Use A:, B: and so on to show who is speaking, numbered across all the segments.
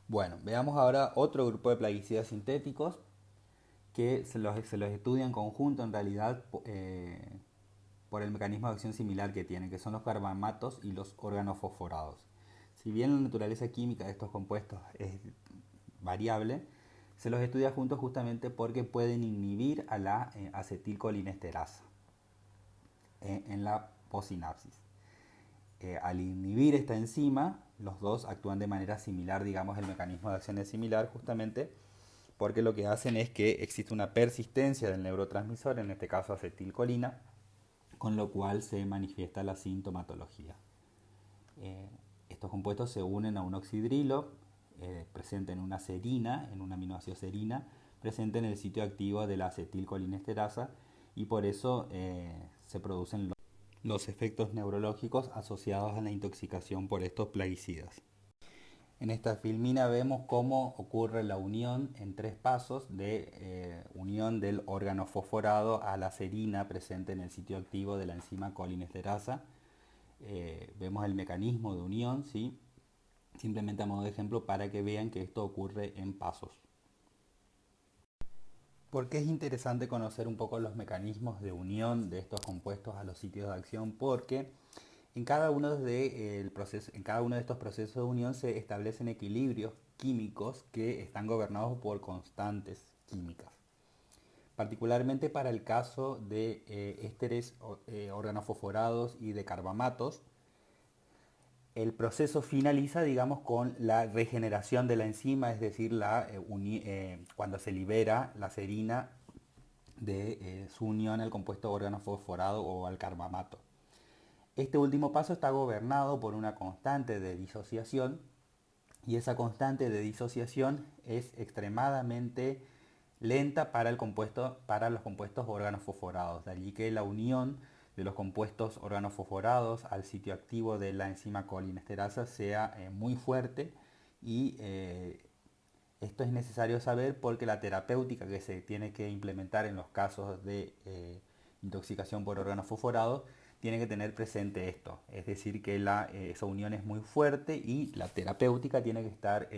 A: Bueno, veamos ahora otro grupo de plaguicidas sintéticos que se los estudia en conjunto en realidad por el mecanismo de acción similar que tienen, que son los carbamatos y los organofosforados. Si bien la naturaleza química de estos compuestos es variable, se los estudia juntos justamente porque pueden inhibir a la acetilcolinesterasa en la posinapsis. Al inhibir esta enzima, los dos actúan de manera similar, digamos, el mecanismo de acción es similar justamente porque lo que hacen es que existe una persistencia del neurotransmisor, en este caso acetilcolina, con lo cual se manifiesta la sintomatología. Eh, Estos compuestos se unen a un oxidrilo presente en una serina, en un aminoácido serina, presente en el sitio activo de la acetilcolinesterasa y por eso se producen los efectos neurológicos asociados a la intoxicación por estos plaguicidas. En esta filmina vemos cómo ocurre la unión en tres pasos de unión del órgano fosforado a la serina presente en el sitio activo de la enzima colinesterasa. Vemos el mecanismo de unión, ¿sí? Simplemente a modo de ejemplo para que vean que esto ocurre en pasos. ¿Por qué es interesante conocer un poco los mecanismos de unión de estos compuestos a los sitios de acción? Porque en cada uno de estos procesos de unión se establecen equilibrios químicos que están gobernados por constantes químicas. Particularmente para el caso de ésteres organofosforados y de carbamatos, el proceso finaliza, digamos, con la regeneración de la enzima, es decir, cuando se libera la serina de su unión al compuesto organofosforado o al carbamato. Este último paso está gobernado por una constante de disociación y esa constante de disociación es extremadamente lenta para los compuestos organofosforados. De allí que la unión de los compuestos organofosforados al sitio activo de la enzima colinesterasa sea muy fuerte y esto es necesario saber porque la terapéutica que se tiene que implementar en los casos de intoxicación por órganos fosforados tiene que tener presente esto, es decir, que esa unión es muy fuerte y la terapéutica tiene que estar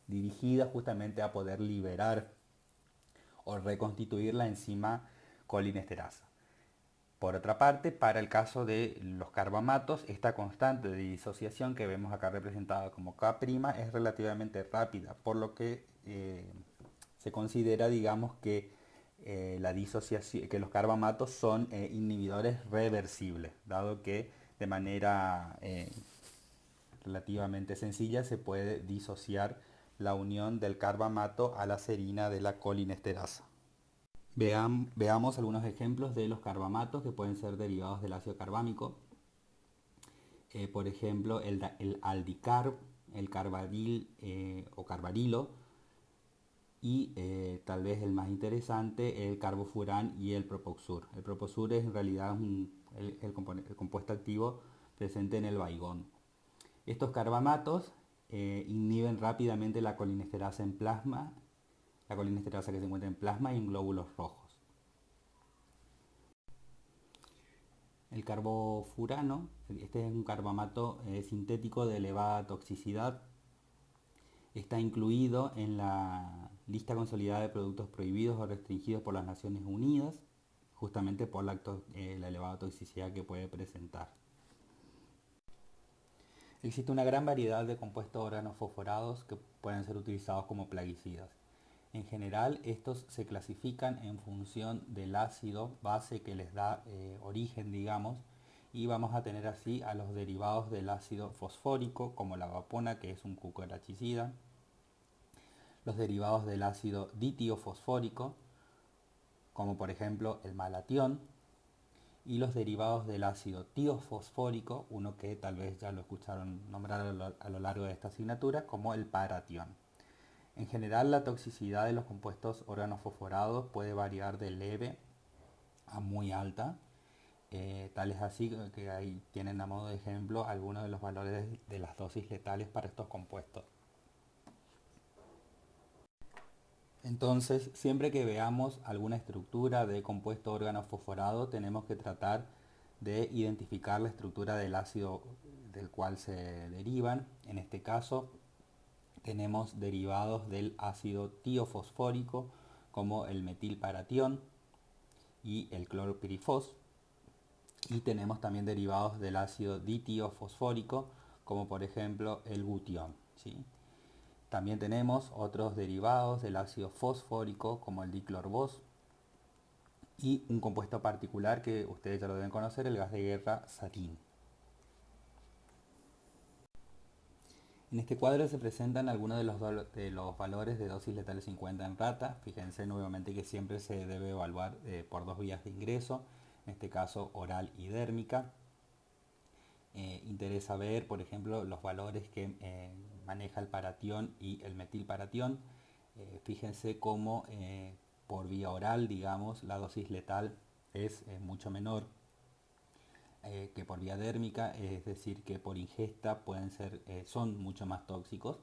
A: dirigida justamente a poder liberar o reconstituir la enzima colinesterasa. Por otra parte, para el caso de los carbamatos, esta constante de disociación que vemos acá representada como K' es relativamente rápida, por lo que se considera, digamos, que la disociación, que los carbamatos son inhibidores reversibles, dado que de manera relativamente sencilla se puede disociar la unión del carbamato a la serina de la colinesterasa. Veamos algunos ejemplos de los carbamatos que pueden ser derivados del ácido carbámico. Por ejemplo, el aldicarb, el carbaril o carbarilo y tal vez el más interesante, el carbofurán y el propoxur. El propoxur es en realidad el compuesto activo presente en el baigón. Estos carbamatos inhiben rápidamente la colinesterasa en plasma, la colinesterasa que se encuentra en plasma y en glóbulos rojos. El carbofurano, este es un carbamato sintético de elevada toxicidad, está incluido en la lista consolidada de productos prohibidos o restringidos por las Naciones Unidas, justamente por la elevada toxicidad que puede presentar. Existe una gran variedad de compuestos organofosforados que pueden ser utilizados como plaguicidas. En general, estos se clasifican en función del ácido base que les da origen, digamos, y vamos a tener así a los derivados del ácido fosfórico, como la vapona, que es un cucarachicida, los derivados del ácido ditiofosfórico, como por ejemplo el malatión, y los derivados del ácido tiofosfórico, uno que tal vez ya lo escucharon nombrar a lo largo de esta asignatura, como el paratión. En general, la toxicidad de los compuestos organofosforados puede variar de leve a muy alta. Tal es así que ahí tienen a modo de ejemplo algunos de los valores de las dosis letales para estos compuestos. Entonces, siempre que veamos alguna estructura de compuesto organofosforado, tenemos que tratar de identificar la estructura del ácido del cual se derivan. En este caso, Tenemos derivados del ácido tiofosfórico como el metilparatión y el cloropirifos. Y tenemos también derivados del ácido ditiofosfórico como por ejemplo el gutión, ¿sí? También tenemos otros derivados del ácido fosfórico como el diclorbos y un compuesto particular que ustedes ya lo deben conocer, el gas de guerra sarín. En este cuadro se presentan algunos de los valores de dosis letales 50 en rata. Fíjense nuevamente que siempre se debe evaluar por dos vías de ingreso, en este caso oral y dérmica. Interesa ver, por ejemplo, los valores que maneja el paratión y el metilparatión. Fíjense cómo por vía oral, digamos, la dosis letal es mucho menor que por vía dérmica, es decir, que por ingesta son mucho más tóxicos.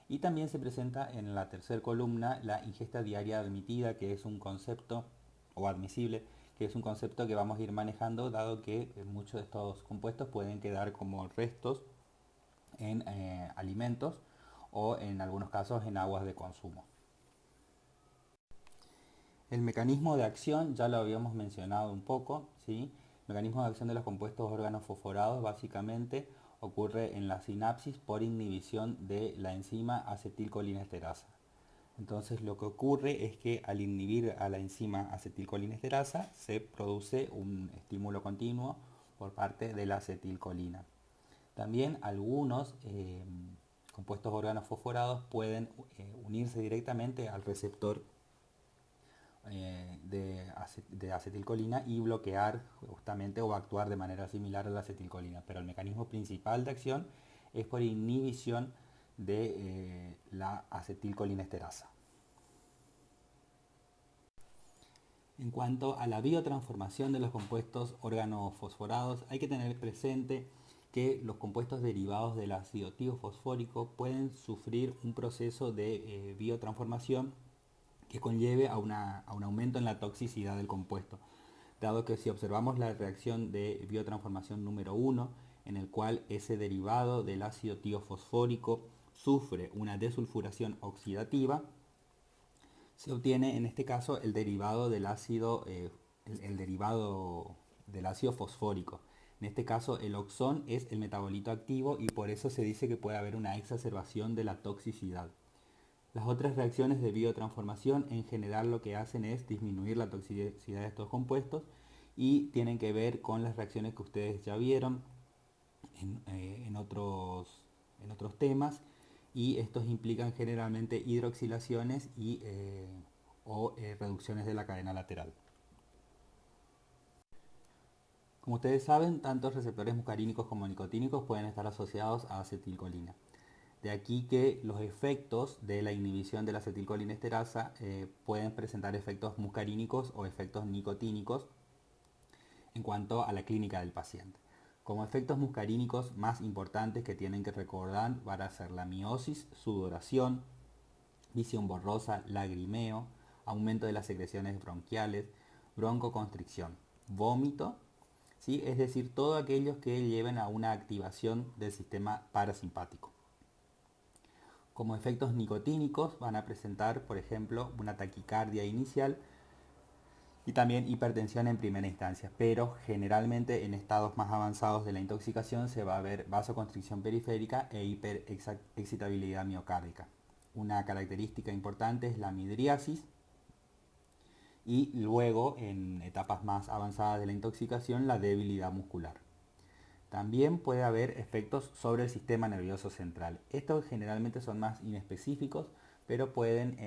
A: Y también se presenta en la tercera columna la ingesta diaria admitida, que es un concepto, o admisible, que es un concepto que vamos a ir manejando, dado que muchos de estos compuestos pueden quedar como restos en alimentos o en algunos casos en aguas de consumo. El mecanismo de acción ya lo habíamos mencionado un poco, ¿sí? El mecanismo de acción de los compuestos organofosforados básicamente ocurre en la sinapsis por inhibición de la enzima acetilcolinesterasa. Entonces lo que ocurre es que al inhibir a la enzima acetilcolinesterasa se produce un estímulo continuo por parte de la acetilcolina. También algunos compuestos organofosforados pueden unirse directamente al receptor de acetilcolina y bloquear justamente o actuar de manera similar a la acetilcolina, pero el mecanismo principal de acción es por inhibición de la acetilcolinesterasa. En cuanto a la biotransformación de los compuestos organofosforados, hay que tener presente que los compuestos derivados del ácido tiofosfórico pueden sufrir un proceso de biotransformación que conlleve a un aumento en la toxicidad del compuesto, dado que si observamos la reacción de biotransformación número 1, en el cual ese derivado del ácido tiofosfórico sufre una desulfuración oxidativa, se obtiene en este caso el derivado del ácido, el derivado del ácido fosfórico. En este caso el oxón es el metabolito activo y por eso se dice que puede haber una exacerbación de la toxicidad. Las otras reacciones de biotransformación en general lo que hacen es disminuir la toxicidad de estos compuestos y tienen que ver con las reacciones que ustedes ya vieron en otros temas, y estos implican generalmente hidroxilaciones o reducciones de la cadena lateral. Como ustedes saben, tanto receptores muscarínicos como nicotínicos pueden estar asociados a acetilcolina. De aquí que los efectos de la inhibición de la acetilcolinesterasa pueden presentar efectos muscarínicos o efectos nicotínicos en cuanto a la clínica del paciente. Como efectos muscarínicos más importantes que tienen que recordar van a ser la miosis, sudoración, visión borrosa, lagrimeo, aumento de las secreciones bronquiales, broncoconstricción, vómito, ¿sí? Es decir, todos aquellos que lleven a una activación del sistema parasimpático. Como efectos nicotínicos van a presentar, por ejemplo, una taquicardia inicial y también hipertensión en primera instancia, pero generalmente en estados más avanzados de la intoxicación se va a ver vasoconstricción periférica e hiperexcitabilidad miocárdica. Una característica importante es la midriasis, y luego en etapas más avanzadas de la intoxicación la debilidad muscular. También puede haber efectos sobre el sistema nervioso central. Estos generalmente son más inespecíficos, pero pueden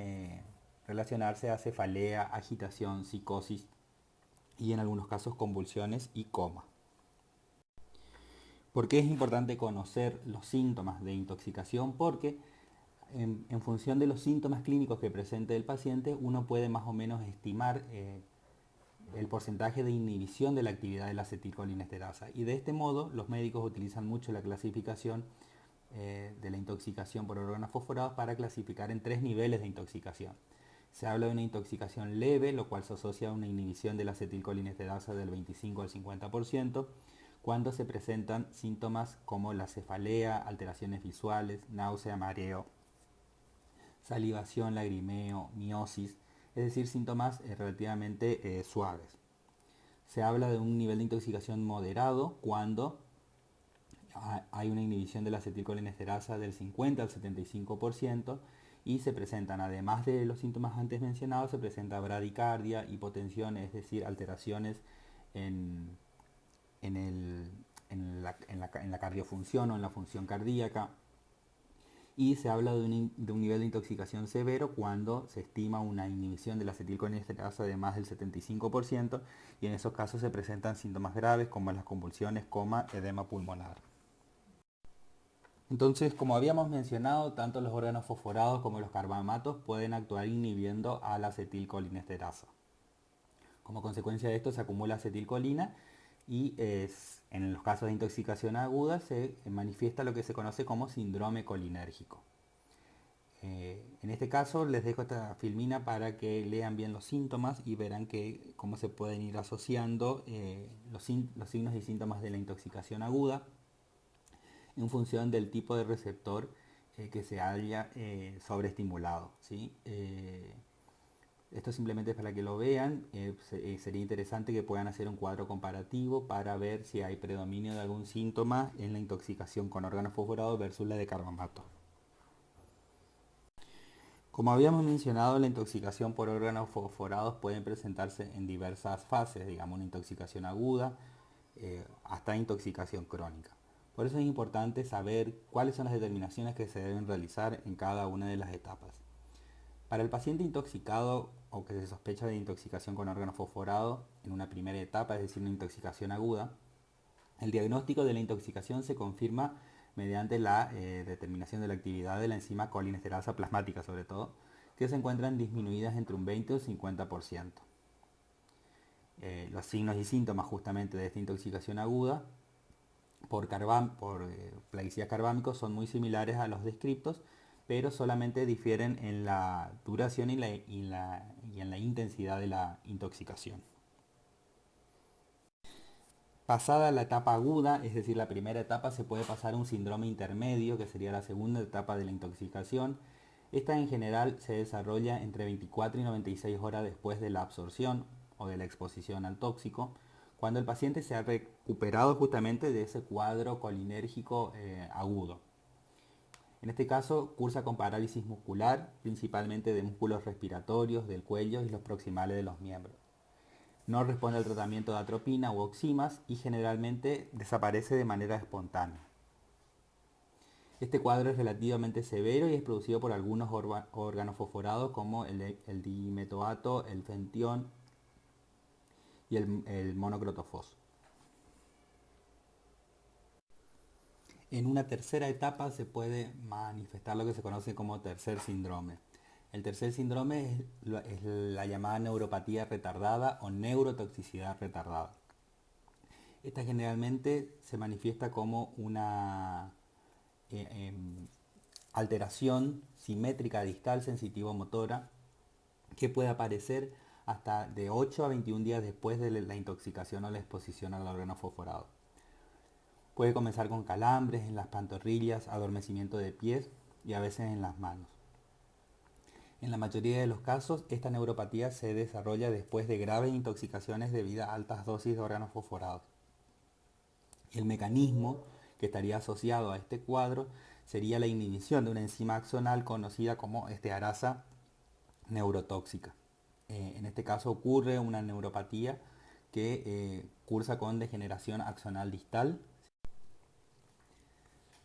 A: relacionarse a cefalea, agitación, psicosis y en algunos casos convulsiones y coma. ¿Por qué es importante conocer los síntomas de intoxicación? Porque en función de los síntomas clínicos que presente el paciente, uno puede más o menos estimar el porcentaje de inhibición de la actividad de la acetilcolinesterasa. Y de este modo, los médicos utilizan mucho la clasificación de la intoxicación por organofosforados para clasificar en 3 niveles de intoxicación. Se habla de una intoxicación leve, lo cual se asocia a una inhibición de la acetilcolinesterasa del 25 al 50%, cuando se presentan síntomas como la cefalea, alteraciones visuales, náusea, mareo salivación, lagrimeo, miosis, es decir, síntomas relativamente suaves. Se habla de un nivel de intoxicación moderado cuando hay una inhibición de la acetilcolinesterasa del 50 al 75% y se presentan, además de los síntomas antes mencionados, se presenta bradicardia, hipotensión, es decir, alteraciones en, en, el, en la cardiofunción o en la función cardíaca, y se habla de un nivel de intoxicación severo cuando se estima una inhibición de la acetilcolinesterasa de más del 75% y en esos casos se presentan síntomas graves como las convulsiones, coma, edema pulmonar. Entonces, como habíamos mencionado, tanto los órganos fosforados como los carbamatos pueden actuar inhibiendo a la acetilcolinesterasa. Como consecuencia de esto se acumula acetilcolina y en los casos de intoxicación aguda se manifiesta lo que se conoce como síndrome colinérgico. En este caso les dejo esta filmina para que lean bien los síntomas y verán cómo se pueden ir asociando los signos y síntomas de la intoxicación aguda en función del tipo de receptor que se haya sobreestimulado, ¿sí? Esto simplemente es para que lo vean. Sería interesante que puedan hacer un cuadro comparativo para ver si hay predominio de algún síntoma en la intoxicación con órganos fosforados versus la de carbamato. Como habíamos mencionado, la intoxicación por órganos fosforados puede presentarse en diversas fases, digamos una intoxicación aguda hasta intoxicación crónica. Por eso es importante saber cuáles son las determinaciones que se deben realizar en cada una de las etapas. Para el paciente intoxicado o que se sospecha de intoxicación con órganos fosforados en una primera etapa, es decir, una intoxicación aguda, el diagnóstico de la intoxicación se confirma mediante la determinación de la actividad de la enzima colinesterasa plasmática, sobre todo, que se encuentran disminuidas entre un 20 o 50%. Los signos y síntomas justamente de esta intoxicación aguda por plaguicidas carbámicos son muy similares a los descriptos, pero solamente difieren en la duración y en la intensidad de la intoxicación. Pasada la etapa aguda, es decir, la primera etapa, se puede pasar a un síndrome intermedio, que sería la segunda etapa de la intoxicación. Esta en general se desarrolla entre 24 y 96 horas después de la absorción o de la exposición al tóxico, cuando el paciente se ha recuperado justamente de ese cuadro colinérgico agudo. En este caso, cursa con parálisis muscular, principalmente de músculos respiratorios, del cuello y los proximales de los miembros. No responde al tratamiento de atropina u oximas y generalmente desaparece de manera espontánea. Este cuadro es relativamente severo y es producido por algunos órganos fosforados como el dimetoato, el fentión y el monocrotofoso. En una tercera etapa se puede manifestar lo que se conoce como tercer síndrome. El tercer síndrome es la llamada neuropatía retardada o neurotoxicidad retardada. Esta generalmente se manifiesta como una alteración simétrica distal sensitivo-motora que puede aparecer hasta de 8 a 21 días después de la intoxicación o la exposición al órgano fosforado. Puede comenzar con calambres en las pantorrillas, adormecimiento de pies y a veces en las manos. En la mayoría de los casos, esta neuropatía se desarrolla después de graves intoxicaciones debido a altas dosis de órganos fosforados. El mecanismo que estaría asociado a este cuadro sería la inhibición de una enzima axonal conocida como estearasa neurotóxica. En este caso ocurre una neuropatía que cursa con degeneración axonal distal.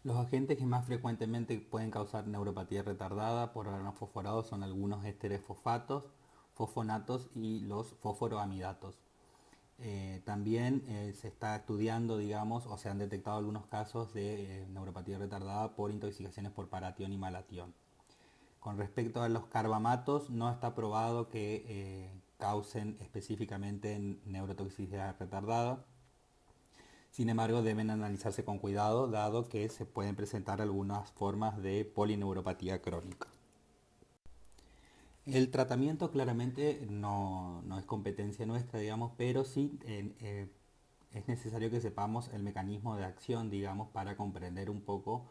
A: Los agentes que más frecuentemente pueden causar neuropatía retardada por órganos fosforados son algunos ésteres fosfatos, fosfonatos y los fosforoamidatos. También se está estudiando, digamos, o se han detectado algunos casos de neuropatía retardada por intoxicaciones por paratión y malatión. Con respecto a los carbamatos, no está probado que causen específicamente neurotoxicidad retardada. Sin embargo, deben analizarse con cuidado, dado que se pueden presentar algunas formas de polineuropatía crónica. El tratamiento claramente no es competencia nuestra, digamos, pero sí es necesario que sepamos el mecanismo de acción, digamos, para comprender un poco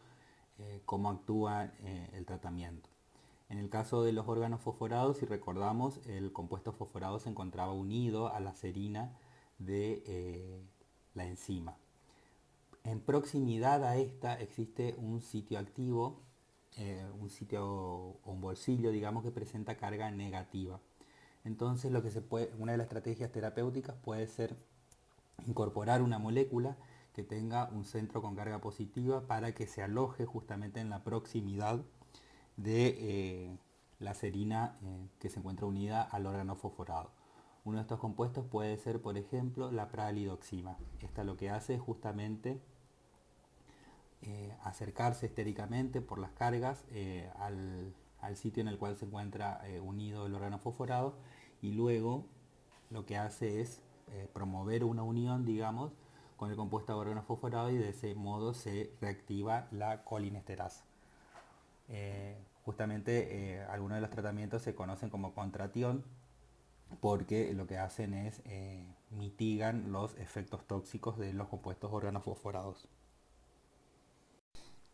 A: cómo actúa el tratamiento. En el caso de los órganos fosforados, si recordamos, el compuesto fosforado se encontraba unido a la serina de la enzima. En proximidad a esta existe un sitio activo, un sitio o un bolsillo, digamos, que presenta carga negativa. Entonces, una de las estrategias terapéuticas puede ser incorporar una molécula que tenga un centro con carga positiva para que se aloje justamente en la proximidad de la serina que se encuentra unida al órgano fosforado. Uno de estos compuestos puede ser, por ejemplo, la pralidoxima. Esta lo que hace es justamente acercarse estéricamente por las cargas al sitio en el cual se encuentra unido el órgano fosforado, y luego lo que hace es promover una unión, digamos, con el compuesto de órgano fosforado, y de ese modo se reactiva la colinesterasa. Justamente algunos de los tratamientos se conocen como contracción porque lo que hacen es mitigan los efectos tóxicos de los compuestos organofosforados.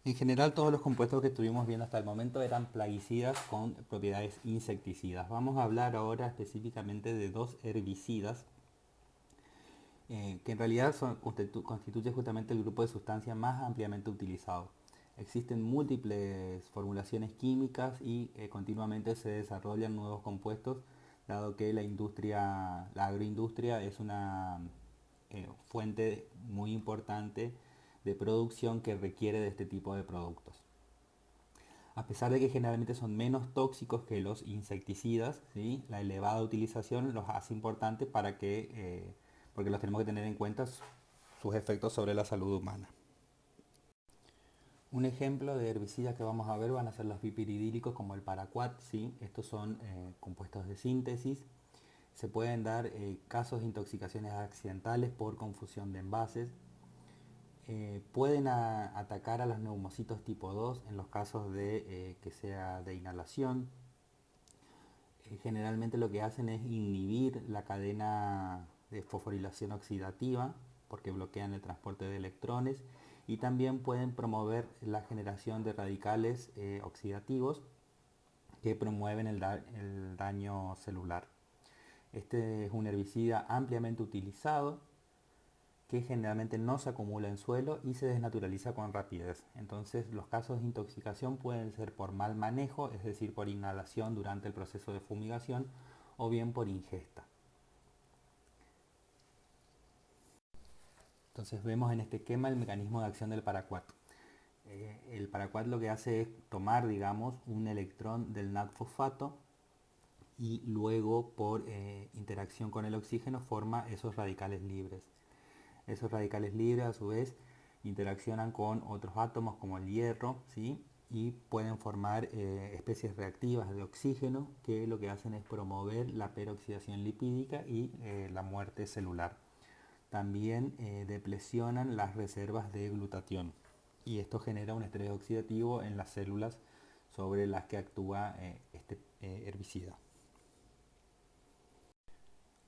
A: En general, todos los compuestos que estuvimos viendo hasta el momento eran plaguicidas con propiedades insecticidas. Vamos a hablar ahora específicamente de dos herbicidas que en realidad constituyen justamente el grupo de sustancias más ampliamente utilizado. Existen múltiples formulaciones químicas y continuamente se desarrollan nuevos compuestos, dado que la agroindustria es una fuente muy importante de producción que requiere de este tipo de productos. A pesar de que generalmente son menos tóxicos que los insecticidas, ¿sí? La elevada utilización los hace importantes porque los tenemos que tener en cuenta sus efectos sobre la salud humana. Un ejemplo de herbicidas que vamos a ver van a ser los pipiridílicos como el paraquat, ¿sí? Estos son compuestos de síntesis. Se pueden dar casos de intoxicaciones accidentales por confusión de envases. Pueden atacar a los neumocitos tipo 2 en los casos de que sea de inhalación. Generalmente lo que hacen es inhibir la cadena de fosforilación oxidativa porque bloquean el transporte de electrones, y también pueden promover la generación de radicales oxidativos que promueven el daño celular. Este es un herbicida ampliamente utilizado que generalmente no se acumula en suelo y se desnaturaliza con rapidez. Entonces los casos de intoxicación pueden ser por mal manejo, es decir, por inhalación durante el proceso de fumigación, o bien por ingesta. Entonces vemos en este esquema el mecanismo de acción del paraquat. El paraquat lo que hace es tomar, digamos, un electrón del NAD-fosfato y luego por interacción con el oxígeno forma esos radicales libres. Esos radicales libres a su vez interaccionan con otros átomos como el hierro, ¿sí? Y pueden formar especies reactivas de oxígeno que lo que hacen es promover la peroxidación lipídica y la muerte celular. También deplecionan las reservas de glutatión, y esto genera un estrés oxidativo en las células sobre las que actúa este herbicida.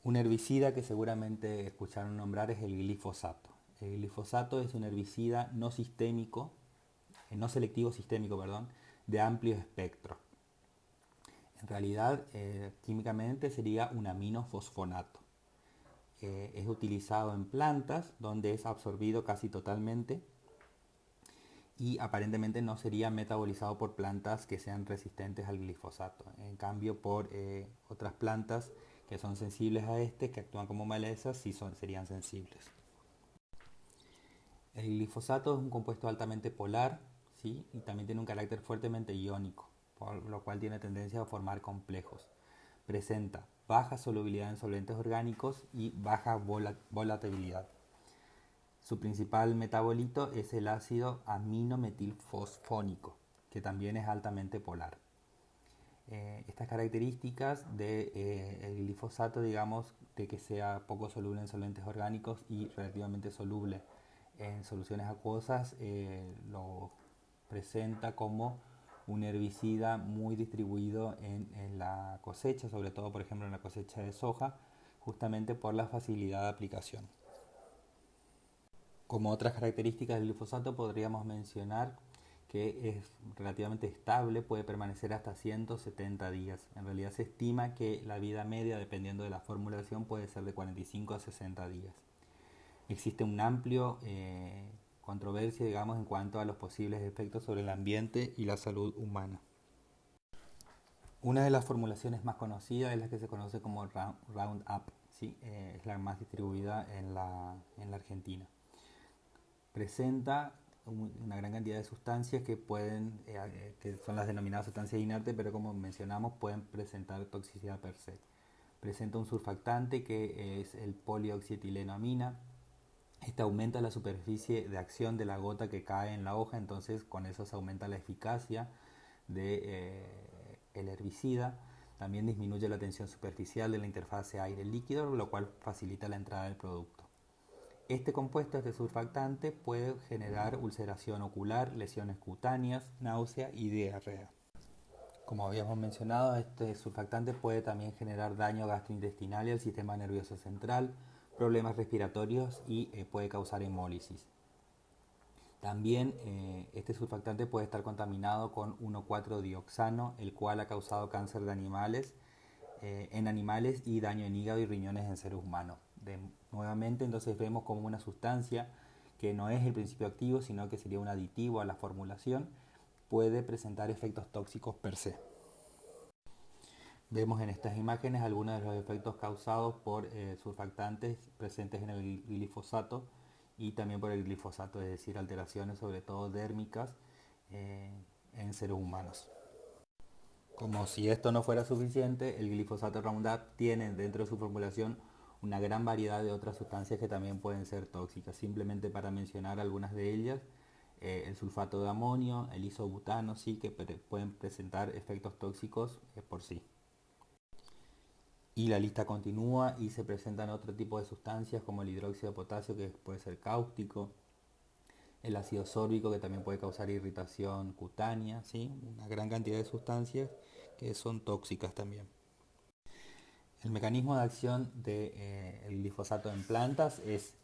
A: Un herbicida que seguramente escucharon nombrar es el glifosato. El glifosato es un herbicida no selectivo sistémico, de amplio espectro. En realidad, químicamente sería un aminofosfonato. Es utilizado en plantas donde es absorbido casi totalmente y aparentemente no sería metabolizado por plantas que sean resistentes al glifosato. En cambio, por otras plantas que son sensibles a que actúan como malezas, sí serían sensibles. El glifosato es un compuesto altamente polar, ¿sí? Y también tiene un carácter fuertemente iónico, por lo cual tiene tendencia a formar complejos. Presenta baja solubilidad en solventes orgánicos y baja volatilidad. Su principal metabolito es el ácido aminometilfosfónico, que también es altamente polar. Estas características del glifosato, digamos, de que sea poco soluble en solventes orgánicos y relativamente soluble en soluciones acuosas, lo presenta como un herbicida muy distribuido en la cosecha, sobre todo por ejemplo en la cosecha de soja, justamente por la facilidad de aplicación. Como otras características del glifosato podríamos mencionar que es relativamente estable, puede permanecer hasta 170 días. En realidad se estima que la vida media, dependiendo de la formulación, puede ser de 45 a 60 días. Existe un amplio controversia, digamos, en cuanto a los posibles efectos sobre el ambiente y la salud humana. Una de las formulaciones más conocidas es la que se conoce como Roundup, ¿sí? Es la más distribuida en la Argentina. Presenta una gran cantidad de sustancias que que son las denominadas sustancias inertes, pero como mencionamos pueden presentar toxicidad per se. Presenta un surfactante que es el polioxietilenoamina. Este aumenta la superficie de acción de la gota que cae en la hoja, entonces con eso se aumenta la eficacia del herbicida. También disminuye la tensión superficial de la interfase aire-líquido, lo cual facilita la entrada del producto. Este compuesto, este surfactante, puede generar ulceración ocular, lesiones cutáneas, náusea y diarrea. Como habíamos mencionado, este surfactante puede también generar daño gastrointestinal y al sistema nervioso central, problemas respiratorios y puede causar hemólisis. También este surfactante puede estar contaminado con 1,4-dioxano, el cual ha causado cáncer de animales, en animales y daño en hígado y riñones en seres humanos. Nuevamente, entonces vemos como una sustancia que no es el principio activo, sino que sería un aditivo a la formulación, puede presentar efectos tóxicos per se. Vemos en estas imágenes algunos de los efectos causados por surfactantes presentes en el glifosato y también por el glifosato, es decir, alteraciones sobre todo dérmicas en seres humanos. Como si esto no fuera suficiente, el glifosato Roundup tiene dentro de su formulación una gran variedad de otras sustancias que también pueden ser tóxicas. Simplemente para mencionar algunas de ellas, el sulfato de amonio, el isobutano, sí que pueden presentar efectos tóxicos por sí. Y la lista continúa y se presentan otro tipo de sustancias como el hidróxido de potasio, que puede ser cáustico, el ácido sórbico, que también puede causar irritación cutánea, ¿sí? Una gran cantidad de sustancias que son tóxicas también. El mecanismo de acción del glifosato en plantas es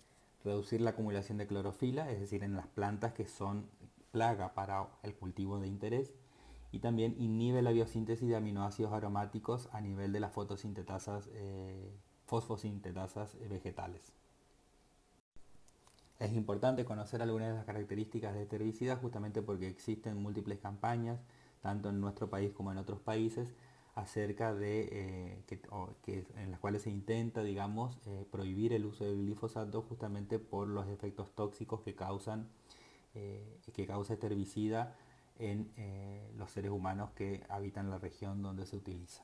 A: reducir la acumulación de clorofila, es decir, en las plantas que son plaga para el cultivo de interés, y también inhibe la biosíntesis de aminoácidos aromáticos a nivel de las fosfosintetasas vegetales. Es importante conocer algunas de las características de este herbicida justamente porque existen múltiples campañas, tanto en nuestro país como en otros países, acerca de en las cuales se intenta, digamos, prohibir el uso del glifosato justamente por los efectos tóxicos que causa este herbicida en los seres humanos que habitan la región donde se utiliza.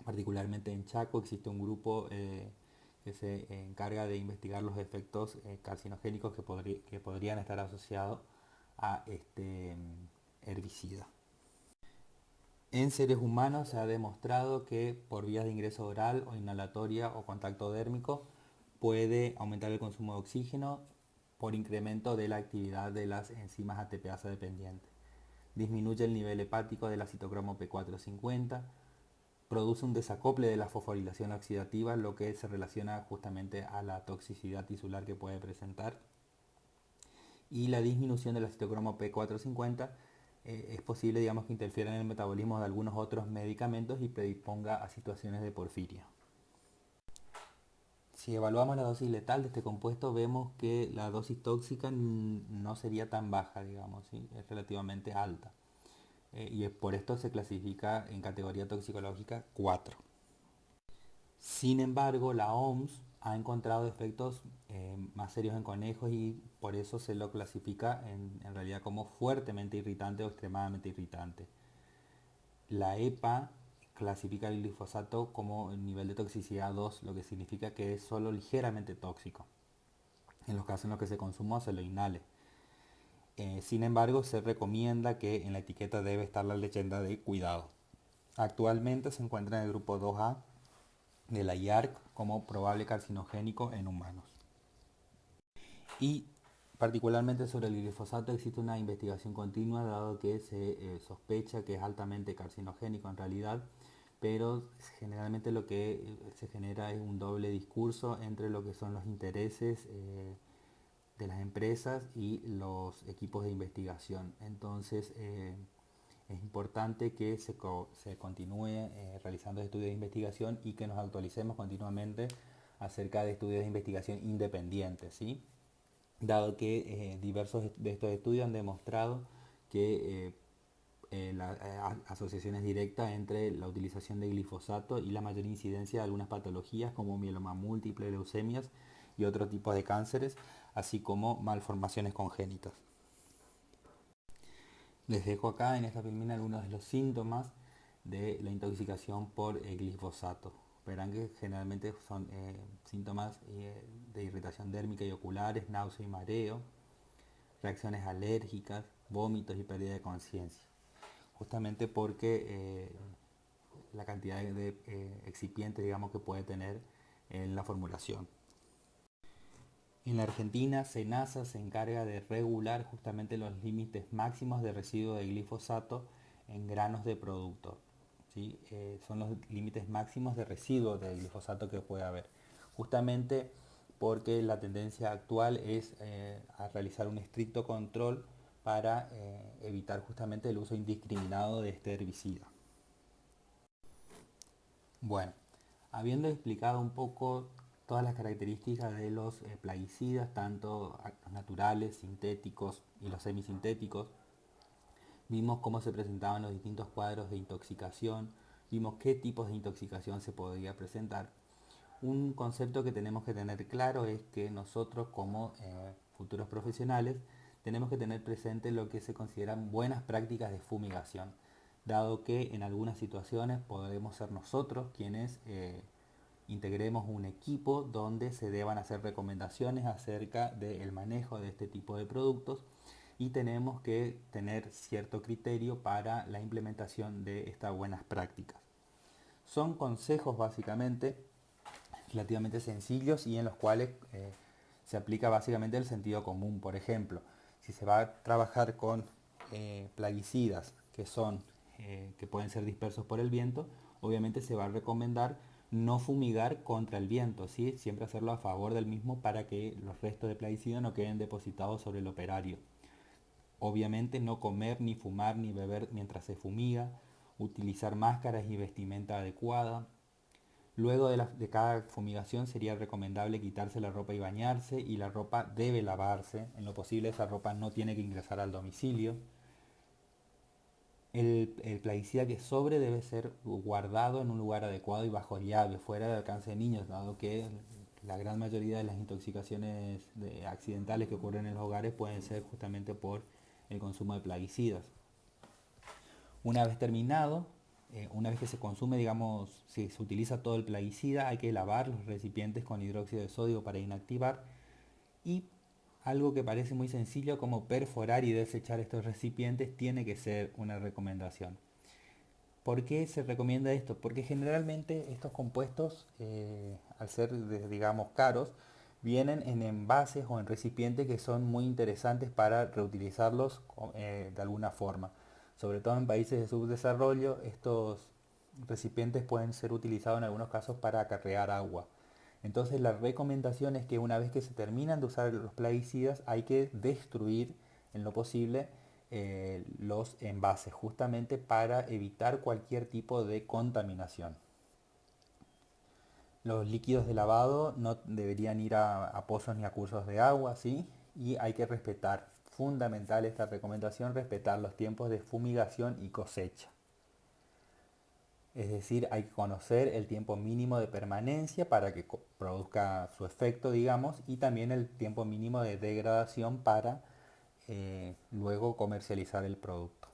A: Particularmente en Chaco existe un grupo que se encarga de investigar los efectos carcinogénicos que podrían estar asociados a este herbicida. En seres humanos se ha demostrado que por vías de ingreso oral o inhalatoria o contacto dérmico puede aumentar el consumo de oxígeno por incremento de la actividad de las enzimas ATPasa dependientes. Disminuye el nivel hepático del citocromo P450, produce un desacople de la fosforilación oxidativa, lo que se relaciona justamente a la toxicidad tisular que puede presentar. Y la disminución del citocromo P450 es posible, digamos, que interfiera en el metabolismo de algunos otros medicamentos y predisponga a situaciones de porfiria. Si evaluamos la dosis letal de este compuesto, vemos que la dosis tóxica no sería tan baja, digamos, ¿sí? Es relativamente alta. Y por esto se clasifica en categoría toxicológica 4. Sin embargo, la OMS ha encontrado efectos más serios en conejos y por eso se lo clasifica en realidad como fuertemente irritante o extremadamente irritante. La EPA clasifica el glifosato como nivel de toxicidad 2, lo que significa que es solo ligeramente tóxico. En los casos en los que se consumó se lo inhale. Sin embargo, se recomienda que en la etiqueta debe estar la leyenda de cuidado. Actualmente se encuentra en el grupo 2A de la IARC como probable carcinogénico en humanos. Y particularmente sobre el glifosato existe una investigación continua, dado que se sospecha que es altamente carcinogénico en realidad, pero generalmente lo que se genera es un doble discurso entre lo que son los intereses de las empresas y los equipos de investigación. Entonces es importante que se continúe realizando estudios de investigación y que nos actualicemos continuamente acerca de estudios de investigación independientes, ¿sí? Dado que diversos de estos estudios han demostrado que asociaciones directas entre la utilización de glifosato y la mayor incidencia de algunas patologías como mieloma múltiple, leucemias y otros tipos de cánceres, así como malformaciones congénitas. Les dejo acá en esta filmina algunos de los síntomas de la intoxicación por glifosato. Verán que generalmente son síntomas de irritación dérmica y oculares, náusea y mareo, reacciones alérgicas, vómitos y pérdida de conciencia. Justamente porque la cantidad de excipientes, digamos, que puede tener en la formulación. En la Argentina, SENASA se encarga de regular justamente los límites máximos de residuo de glifosato en granos de producto. ¿Sí? Son los límites máximos de residuo de glifosato que puede haber. Justamente porque la tendencia actual es a realizar un estricto control para evitar justamente el uso indiscriminado de este herbicida. Bueno, habiendo explicado un poco todas las características de los plaguicidas, tanto los naturales, sintéticos y los semisintéticos, vimos cómo se presentaban los distintos cuadros de intoxicación, vimos qué tipos de intoxicación se podría presentar. Un concepto que tenemos que tener claro es que nosotros como futuros profesionales tenemos que tener presente lo que se consideran buenas prácticas de fumigación, dado que en algunas situaciones podremos ser nosotros quienes integremos un equipo donde se deban hacer recomendaciones acerca del manejo de este tipo de productos y tenemos que tener cierto criterio para la implementación de estas buenas prácticas. Son consejos básicamente relativamente sencillos y en los cuales se aplica básicamente el sentido común. Por ejemplo, si se va a trabajar con plaguicidas que pueden ser dispersos por el viento, obviamente se va a recomendar no fumigar contra el viento, ¿sí? Siempre hacerlo a favor del mismo para que los restos de plaguicida no queden depositados sobre el operario. Obviamente no comer, ni fumar, ni beber mientras se fumiga, utilizar máscaras y vestimenta adecuada. Luego de cada fumigación sería recomendable quitarse la ropa y bañarse, y la ropa debe lavarse. En lo posible esa ropa no tiene que ingresar al domicilio. El plaguicida que sobre debe ser guardado en un lugar adecuado y bajo llave, fuera del alcance de niños, dado que la gran mayoría de las intoxicaciones accidentales que ocurren en los hogares pueden ser justamente por el consumo de plaguicidas. Una vez terminado, una vez que se consume, digamos, si se utiliza todo el plaguicida, hay que lavar los recipientes con hidróxido de sodio para inactivar, y algo que parece muy sencillo como perforar y desechar estos recipientes tiene que ser una recomendación. ¿Por qué se recomienda esto? Porque generalmente estos compuestos, al ser, digamos, caros, vienen en envases o en recipientes que son muy interesantes para reutilizarlos de alguna forma. Sobre todo en países de subdesarrollo, estos recipientes pueden ser utilizados en algunos casos para acarrear agua. Entonces la recomendación es que una vez que se terminan de usar los plaguicidas hay que destruir en lo posible los envases, justamente para evitar cualquier tipo de contaminación. Los líquidos de lavado no deberían ir a pozos ni a cursos de agua, ¿sí? Y hay que respetar, fundamental esta recomendación, respetar los tiempos de fumigación y cosecha. Es decir, hay que conocer el tiempo mínimo de permanencia para que produzca su efecto, digamos, y también el tiempo mínimo de degradación para luego comercializar el producto.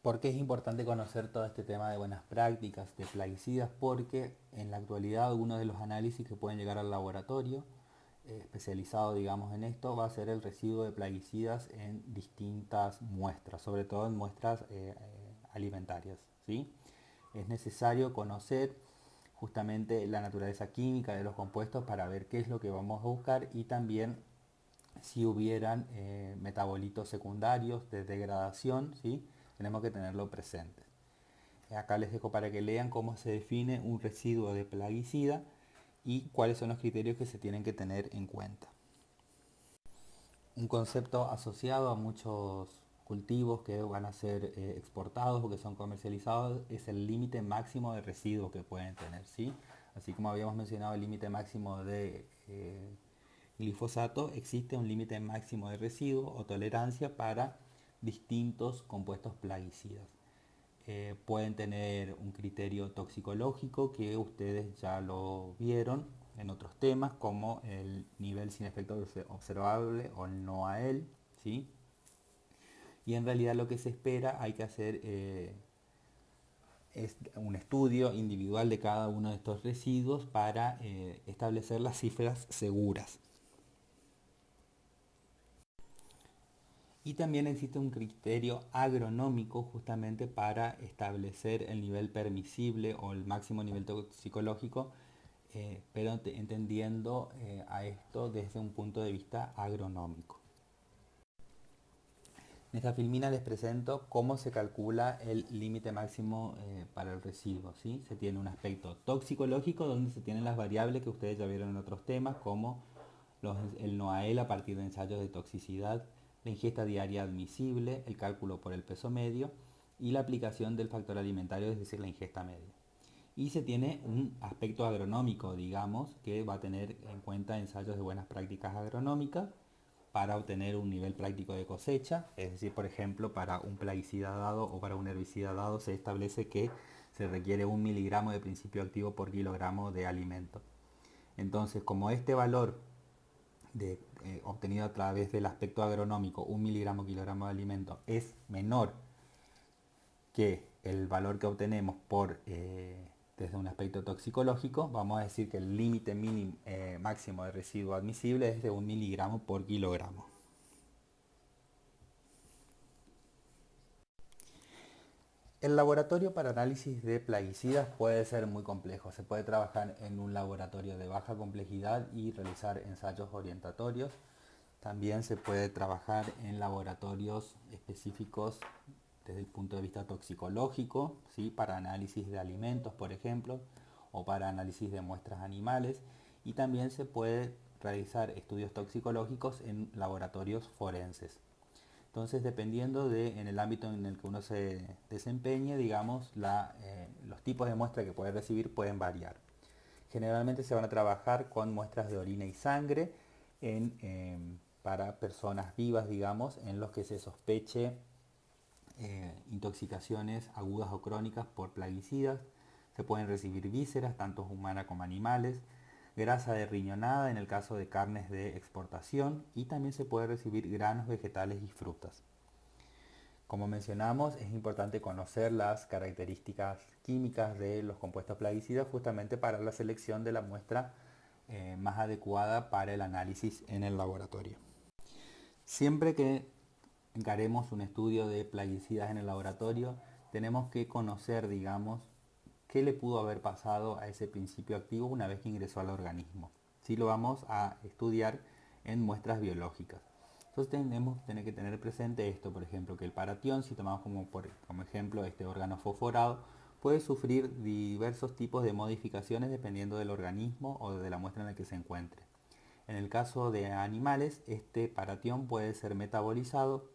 A: ¿Por qué es importante conocer todo este tema de buenas prácticas, de plaguicidas? Porque en la actualidad uno de los análisis que pueden llegar al laboratorio especializado, digamos, en esto, va a ser el residuo de plaguicidas en distintas muestras, sobre todo en muestras alimentarias, ¿sí? Es necesario conocer justamente la naturaleza química de los compuestos para ver qué es lo que vamos a buscar, y también si hubieran metabolitos secundarios de degradación, ¿sí? Tenemos que tenerlo presente. Acá les dejo para que lean cómo se define un residuo de plaguicida, y cuáles son los criterios que se tienen que tener en cuenta. Un concepto asociado a muchos cultivos que van a ser exportados o que son comercializados es el límite máximo de residuos que pueden tener, ¿sí? Así como habíamos mencionado el límite máximo de glifosato, existe un límite máximo de residuos o tolerancia para distintos compuestos plaguicidas. Pueden tener un criterio toxicológico que ustedes ya lo vieron en otros temas, como el nivel sin efecto observable o el no a él, ¿sí? Y en realidad lo que se espera, hay que hacer es un estudio individual de cada uno de estos residuos para establecer las cifras seguras. Y también existe un criterio agronómico justamente para establecer el nivel permisible o el máximo nivel toxicológico, pero entendiendo a esto desde un punto de vista agronómico. En esta filmina les presento cómo se calcula el límite máximo para el residuo, ¿sí? Se tiene un aspecto toxicológico donde se tienen las variables que ustedes ya vieron en otros temas, como el NOAEL a partir de ensayos de toxicidad, la ingesta diaria admisible, el cálculo por el peso medio y la aplicación del factor alimentario, es decir, la ingesta media. Y se tiene un aspecto agronómico, digamos, que va a tener en cuenta ensayos de buenas prácticas agronómicas para obtener un nivel práctico de cosecha, es decir, por ejemplo, para un plaguicida dado o para un herbicida dado se establece que se requiere 1 miligramo de principio activo por kilogramo de alimento. Entonces, como este valor obtenido a través del aspecto agronómico, 1 miligramo kilogramo de alimento, es menor que el valor que obtenemos desde un aspecto toxicológico, vamos a decir que el límite máximo de residuo admisible es de 1 miligramo por kilogramo. El laboratorio para análisis de plaguicidas puede ser muy complejo. Se puede trabajar en un laboratorio de baja complejidad y realizar ensayos orientatorios. También se puede trabajar en laboratorios específicos desde el punto de vista toxicológico, ¿sí? Para análisis de alimentos, por ejemplo, o para análisis de muestras animales. Y también se puede realizar estudios toxicológicos en laboratorios forenses. Entonces, dependiendo en el ámbito en el que uno se desempeñe, digamos, los tipos de muestra que puede recibir pueden variar. Generalmente se van a trabajar con muestras de orina y sangre para personas vivas, digamos, en los que se sospeche intoxicaciones agudas o crónicas por plaguicidas. Se pueden recibir vísceras, tanto humanas como animales, grasa de riñonada en el caso de carnes de exportación, y también se puede recibir granos vegetales y frutas. Como mencionamos, es importante conocer las características químicas de los compuestos plaguicidas justamente para la selección de la muestra más adecuada para el análisis en el laboratorio. Siempre que encaremos un estudio de plaguicidas en el laboratorio, tenemos que conocer, digamos, qué le pudo haber pasado a ese principio activo una vez que ingresó al organismo. Si lo vamos a estudiar en muestras biológicas. Entonces tenemos que tener presente esto, por ejemplo, que el paratión, si tomamos como ejemplo este órgano fosforado, puede sufrir diversos tipos de modificaciones dependiendo del organismo o de la muestra en la que se encuentre. En el caso de animales, este paratión puede ser metabolizado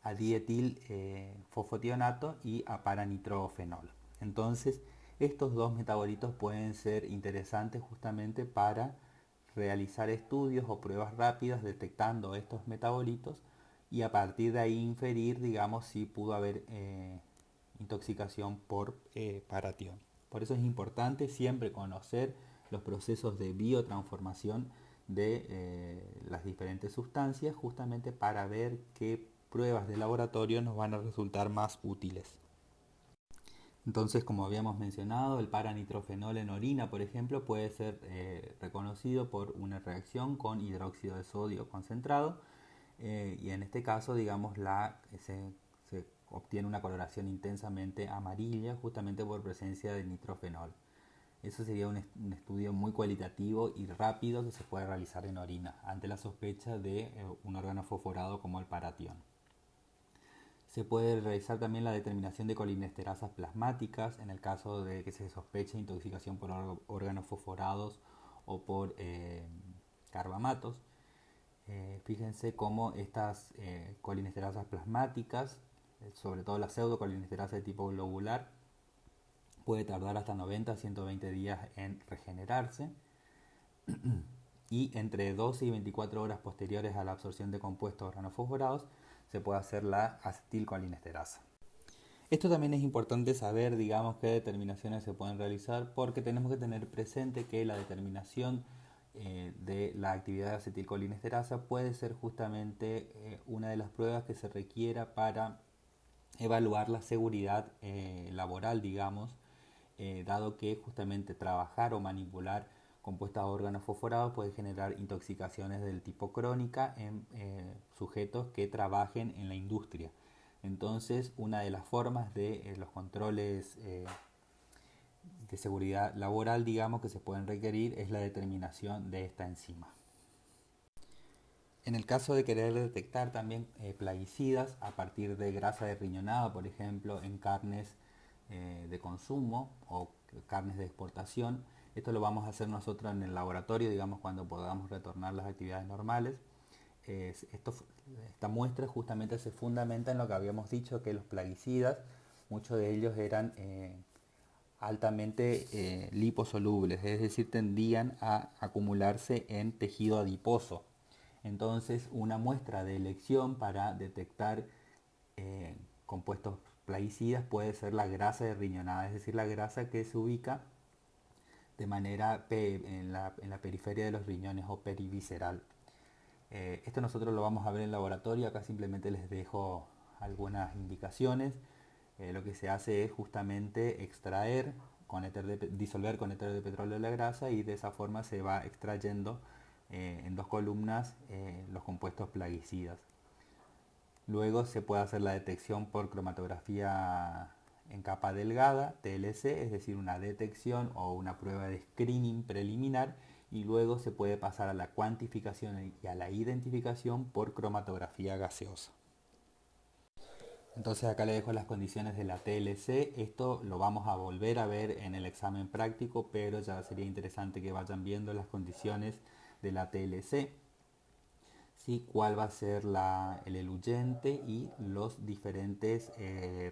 A: a dietil fosfotionato y a paranitrofenol. Entonces, estos dos metabolitos pueden ser interesantes justamente para realizar estudios o pruebas rápidas detectando estos metabolitos y a partir de ahí inferir, digamos, si pudo haber intoxicación por paratión. Por eso es importante siempre conocer los procesos de biotransformación de las diferentes sustancias, justamente para ver qué pruebas de laboratorio nos van a resultar más útiles. Entonces, como habíamos mencionado, el paranitrofenol en orina, por ejemplo, puede ser reconocido por una reacción con hidróxido de sodio concentrado, y en este caso, digamos, se obtiene una coloración intensamente amarilla justamente por presencia de nitrofenol. Eso sería un estudio muy cualitativo y rápido que se puede realizar en orina ante la sospecha de un órgano fosforado como el paratión. Se puede realizar también la determinación de colinesterasas plasmáticas en el caso de que se sospeche intoxicación por órganos fosforados o por carbamatos. Fíjense cómo estas colinesterasas plasmáticas, sobre todo la pseudocolinesterasa de tipo globular, puede tardar hasta 90 a 120 días en regenerarse y entre 12 y 24 horas posteriores a la absorción de compuestos organofosforados se puede hacer la acetilcolinesterasa. Esto también es importante saber, digamos, qué determinaciones se pueden realizar, porque tenemos que tener presente que la determinación de la actividad de acetilcolinesterasa puede ser justamente una de las pruebas que se requiera para evaluar la seguridad laboral, digamos, dado que justamente trabajar o manipular compuestos órganos fosforados puede generar intoxicaciones del tipo crónica en sujetos que trabajen en la industria. Entonces, una de las formas de los controles de seguridad laboral, digamos, que se pueden requerir es la determinación de esta enzima. En el caso de querer detectar también plaguicidas a partir de grasa de riñonada, por ejemplo, en carnes de consumo o carnes de exportación, esto lo vamos a hacer nosotros en el laboratorio, digamos, cuando podamos retornar las actividades normales. Esta muestra justamente se fundamenta en lo que habíamos dicho, que los plaguicidas, muchos de ellos eran altamente liposolubles, es decir, tendían a acumularse en tejido adiposo. Entonces, una muestra de elección para detectar compuestos plaguicidas puede ser la grasa de riñonada, es decir, la grasa que se ubica de manera en la periferia de los riñones o perivisceral. Esto nosotros lo vamos a ver en laboratorio, acá simplemente les dejo algunas indicaciones. Lo que se hace es justamente extraer, disolver con éter de petróleo la grasa y de esa forma se va extrayendo en dos columnas los compuestos plaguicidas. Luego se puede hacer la detección por cromatografía en capa delgada, TLC, es decir, una detección o una prueba de screening preliminar, y luego se puede pasar a la cuantificación y a la identificación por cromatografía gaseosa. Entonces acá le dejo las condiciones de la TLC, esto lo vamos a volver a ver en el examen práctico, pero ya sería interesante que vayan viendo las condiciones de la TLC. ¿Sí? Cuál va a ser el eluyente y los diferentes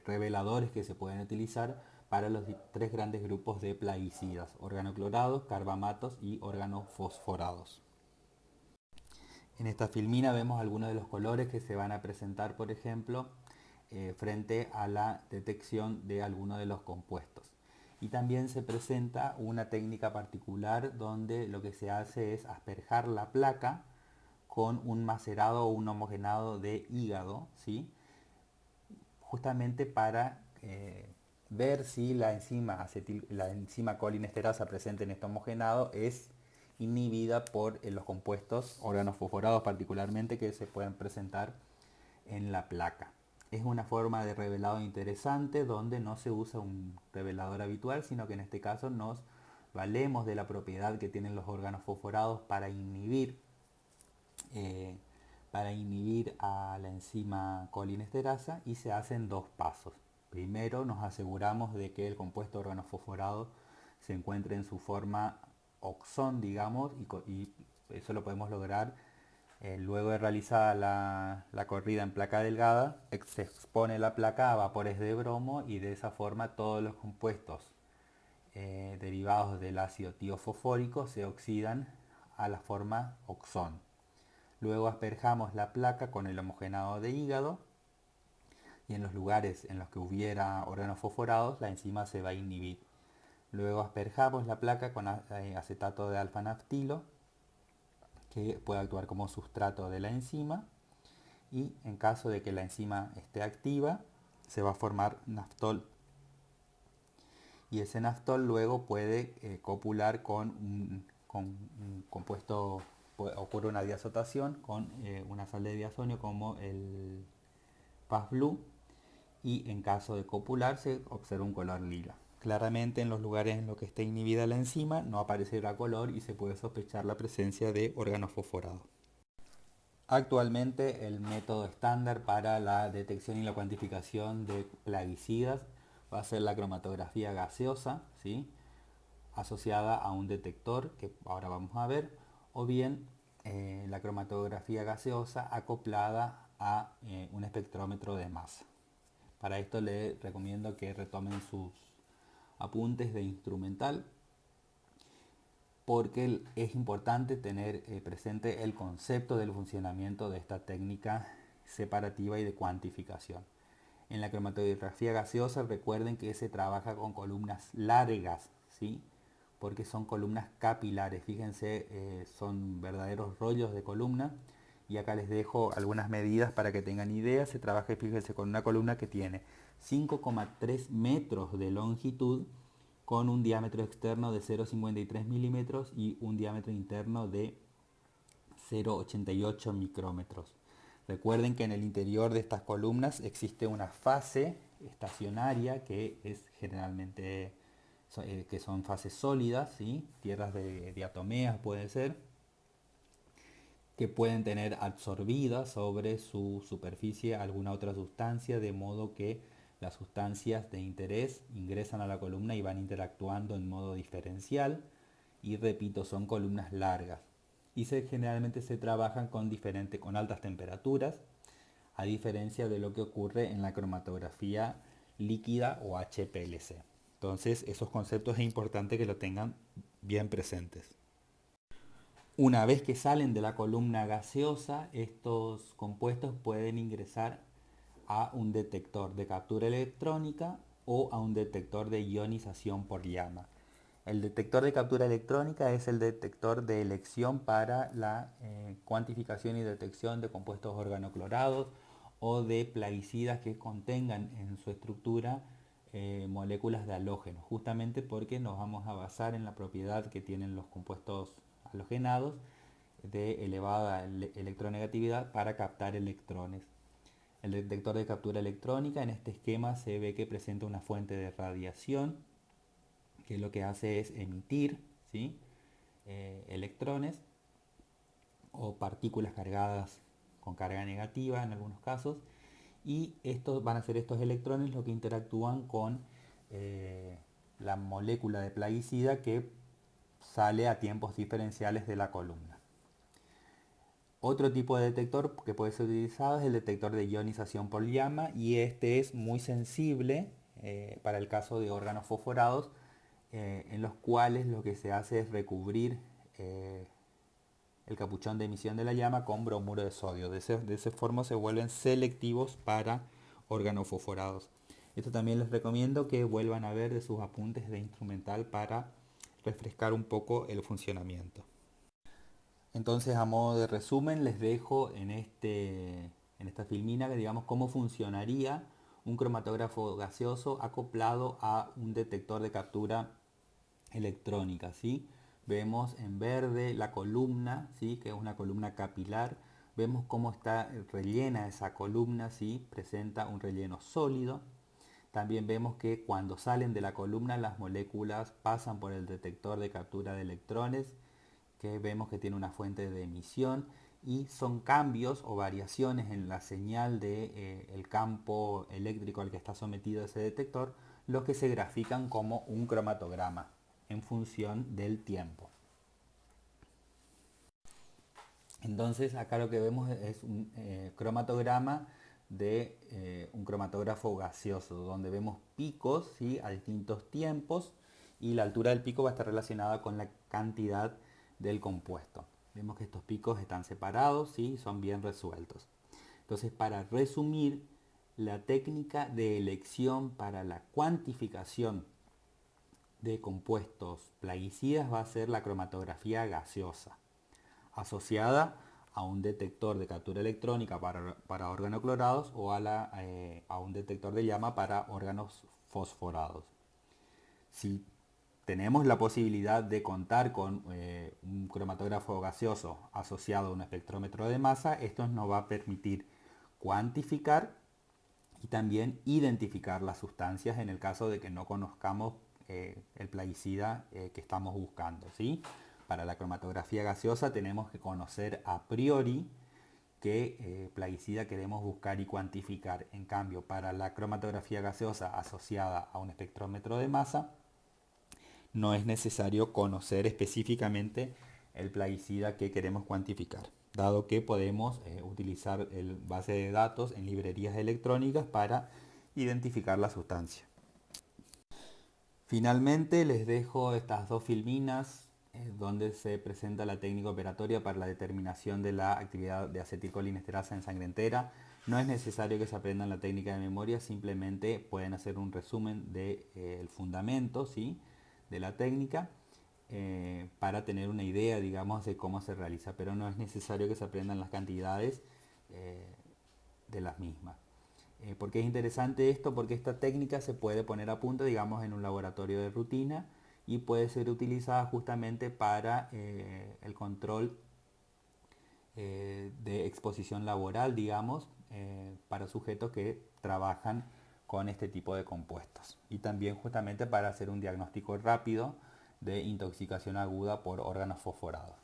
A: reveladores que se pueden utilizar para los tres grandes grupos de plaguicidas: organoclorados, carbamatos y organofosforados. En esta filmina vemos algunos de los colores que se van a presentar, por ejemplo, frente a la detección de algunos de los compuestos. Y también se presenta una técnica particular donde lo que se hace es asperjar la placa con un macerado o un homogenado de hígado, ¿sí? Justamente para ver si la enzima colinesterasa presente en este homogenado es inhibida por los compuestos organofosforados particularmente que se pueden presentar en la placa. Es una forma de revelado interesante donde no se usa un revelador habitual, sino que en este caso nos valemos de la propiedad que tienen los órganos fosforados para inhibir a la enzima colinesterasa, y se hacen dos pasos. Primero nos aseguramos de que el compuesto organofosforado se encuentre en su forma oxón, digamos, y eso lo podemos lograr luego de realizada la corrida en placa delgada. Se expone la placa a vapores de bromo y de esa forma todos los compuestos derivados del ácido tiofosfórico se oxidan a la forma oxón. Luego asperjamos la placa con el homogenado de hígado y en los lugares en los que hubiera órganos fosforados la enzima se va a inhibir. Luego asperjamos la placa con acetato de alfa-naftilo, que puede actuar como sustrato de la enzima, y en caso de que la enzima esté activa se va a formar naftol, y ese naftol luego puede copular con un compuesto, ocurre una diazotación con una sal de diazonio como el Paz Blue, y en caso de copular se observa un color lila. Claramente en los lugares en los que esté inhibida la enzima no aparecerá color y se puede sospechar la presencia de órganos fosforados. Actualmente el método estándar para la detección y la cuantificación de plaguicidas va a ser la cromatografía gaseosa, ¿sí? Asociada a un detector que ahora vamos a ver, o bien la cromatografía gaseosa acoplada a un espectrómetro de masa. Para esto les recomiendo que retomen sus apuntes de instrumental porque es importante tener presente el concepto del funcionamiento de esta técnica separativa y de cuantificación. En la cromatografía gaseosa recuerden que se trabaja con columnas largas, ¿sí? Porque son columnas capilares, fíjense, son verdaderos rollos de columna. Y acá les dejo algunas medidas para que tengan idea. Se trabaja, fíjense, con una columna que tiene 5,3 metros de longitud con un diámetro externo de 0,53 milímetros y un diámetro interno de 0,88 micrómetros. Recuerden que en el interior de estas columnas existe una fase estacionaria que es generalmente que son fases sólidas, ¿sí? Tierras de diatomeas puede ser, que pueden tener absorbida sobre su superficie alguna otra sustancia, de modo que las sustancias de interés ingresan a la columna y van interactuando en modo diferencial. Y repito, son columnas largas. Y generalmente se trabajan con altas temperaturas, a diferencia de lo que ocurre en la cromatografía líquida o HPLC. Entonces, esos conceptos es importante que lo tengan bien presentes. Una vez que salen de la columna gaseosa, estos compuestos pueden ingresar a un detector de captura electrónica o a un detector de ionización por llama. El detector de captura electrónica es el detector de elección para la cuantificación y detección de compuestos organoclorados o de plaguicidas que contengan en su estructura moléculas de halógenos, justamente porque nos vamos a basar en la propiedad que tienen los compuestos halogenados de elevada electronegatividad para captar electrones. El detector de captura electrónica en este esquema se ve que presenta una fuente de radiación que lo que hace es emitir, ¿sí? Electrones o partículas cargadas con carga negativa en algunos casos, y estos van a ser estos electrones los que interactúan con eh, la molécula de plaguicida que sale a tiempos diferenciales de la columna. Otro tipo de detector que puede ser utilizado es el detector de ionización por llama, y este es muy sensible para el caso de órganos fosforados en los cuales lo que se hace es recubrir el capuchón de emisión de la llama con bromuro de sodio. De esa forma se vuelven selectivos para órganos fosforados. Esto también les recomiendo que vuelvan a ver de sus apuntes de instrumental para refrescar un poco el funcionamiento. Entonces, a modo de resumen, les dejo en esta filmina que digamos cómo funcionaría un cromatógrafo gaseoso acoplado a un detector de captura electrónica, ¿sí? Vemos en verde la columna, ¿sí? Que es una columna capilar. Vemos cómo está rellena esa columna, ¿sí? Presenta un relleno sólido. También vemos que cuando salen de la columna las moléculas pasan por el detector de captura de electrones, que vemos que tiene una fuente de emisión, y son cambios o variaciones en la señal de el campo eléctrico al que está sometido ese detector los que se grafican como un cromatograma en función del tiempo. Entonces acá lo que vemos es un cromatograma de un cromatógrafo gaseoso, donde vemos picos, ¿sí? A distintos tiempos, y la altura del pico va a estar relacionada con la cantidad del compuesto. Vemos que estos picos están separados, ¿sí? Son bien resueltos. Entonces, para resumir, la técnica de elección para la cuantificación de compuestos plaguicidas va a ser la cromatografía gaseosa, asociada a un detector de captura electrónica para órganos clorados o a un detector de llama para órganos fosforados. Si tenemos la posibilidad de contar con un cromatógrafo gaseoso asociado a un espectrómetro de masa, esto nos va a permitir cuantificar y también identificar las sustancias en el caso de que no conozcamos el plaguicida que estamos buscando, ¿sí? Para la cromatografía gaseosa tenemos que conocer a priori qué plaguicida queremos buscar y cuantificar. En cambio, para la cromatografía gaseosa asociada a un espectrómetro de masa, no es necesario conocer específicamente el plaguicida que queremos cuantificar, dado que podemos utilizar el base de datos en librerías electrónicas para identificar la sustancia. Finalmente les dejo estas dos filminas donde se presenta la técnica operatoria para la determinación de la actividad de acetilcolinesterasa en sangre entera. No es necesario que se aprendan la técnica de memoria, simplemente pueden hacer un resumen del fundamento, ¿sí?, de la técnica para tener una idea, digamos, de cómo se realiza, pero no es necesario que se aprendan las cantidades eh, de las mismas. ¿Por qué es interesante esto? Porque esta técnica se puede poner a punto, digamos, en un laboratorio de rutina y puede ser utilizada justamente para el control de exposición laboral, digamos, para sujetos que trabajan con este tipo de compuestos. Y también justamente para hacer un diagnóstico rápido de intoxicación aguda por órganos fosforados.